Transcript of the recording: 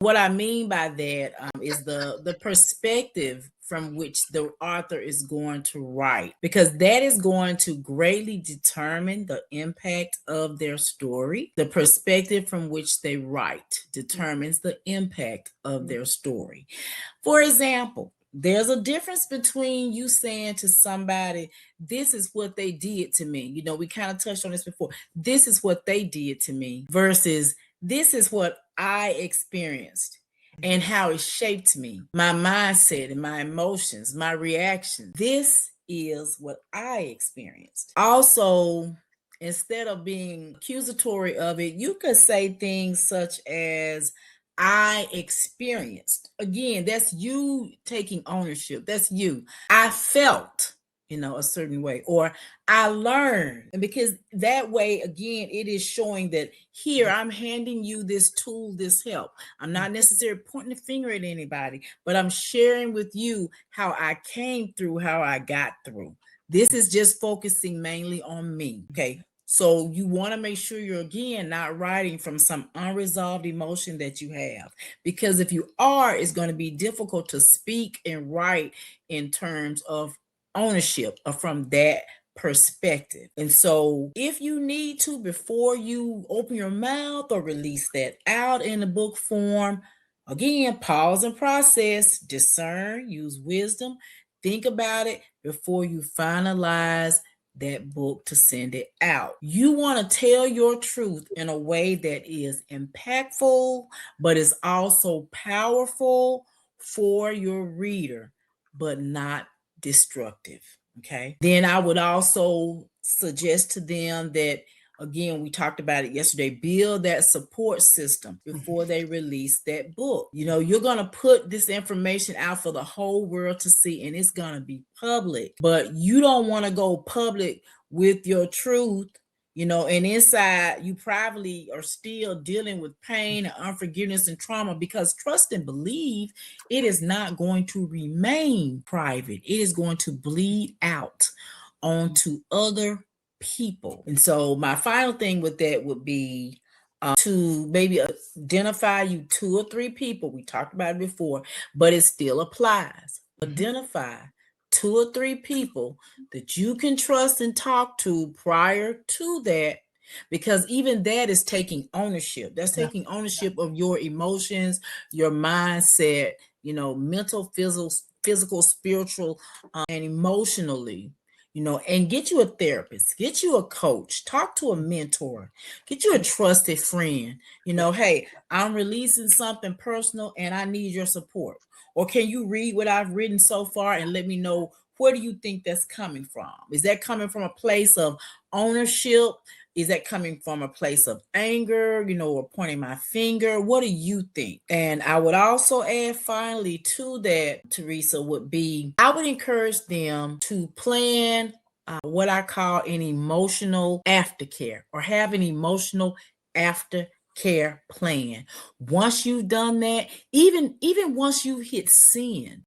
What I mean by that is the perspective from which the author is going to write, because that is going to greatly determine the impact of their story. The perspective from which they write determines the impact of their story. For example, there's a difference between you saying to somebody, this is what they did to me. You know, we kind of touched on this before. This is what they did to me versus this is what I experienced and how it shaped me, my mindset and my emotions, my reaction. This is what I experienced. Also, instead of being accusatory of it, you could say things such as, I experienced. Again, that's you taking ownership. That's you. I felt, a certain way, or I learned. And because that way, again, it is showing that here I'm handing you this tool, this help. I'm not necessarily pointing the finger at anybody, but I'm sharing with you how I came through, how I got through. This is just focusing mainly on me. Okay. So you want to make sure you're, again, not writing from some unresolved emotion that you have. Because if you are, it's going to be difficult to speak and write in terms of ownership or from that perspective. And so if you need to, before you open your mouth or release that out in the book form, again, pause and process, discern, use wisdom, think about it before you finalize that book to send it out. You want to tell your truth in a way that is impactful, but is also powerful for your reader, but not destructive. Okay. Then I would also suggest to them that, again, we talked about it yesterday, build that support system before they release that book. You're going to put this information out for the whole world to see, and it's going to be public, but you don't want to go public with your truth, and inside you probably are still dealing with pain and unforgiveness and trauma, because trust and believe it is not going to remain private. It is going to bleed out onto other people. And so my final thing with that would be to maybe identify you 2 or 3 people. We talked about it before, but it still applies. Identify 2 or 3 people that you can trust and talk to prior to that, because even that is taking ownership. That's taking ownership of your emotions, your mindset, mental, physical, spiritual, and emotionally. And get you a therapist, get you a coach, talk to a mentor, get you a trusted friend. Hey, I'm releasing something personal and I need your support. Or can you read what I've written so far and let me know, where do you think that's coming from? Is that coming from a place of ownership? Is that coming from a place of anger, or pointing my finger? What do you think? And I would also add finally to that, Teresa, would be, I would encourage them to plan what I call an emotional aftercare, or have an emotional aftercare plan. Once you've done that, even once you hit send,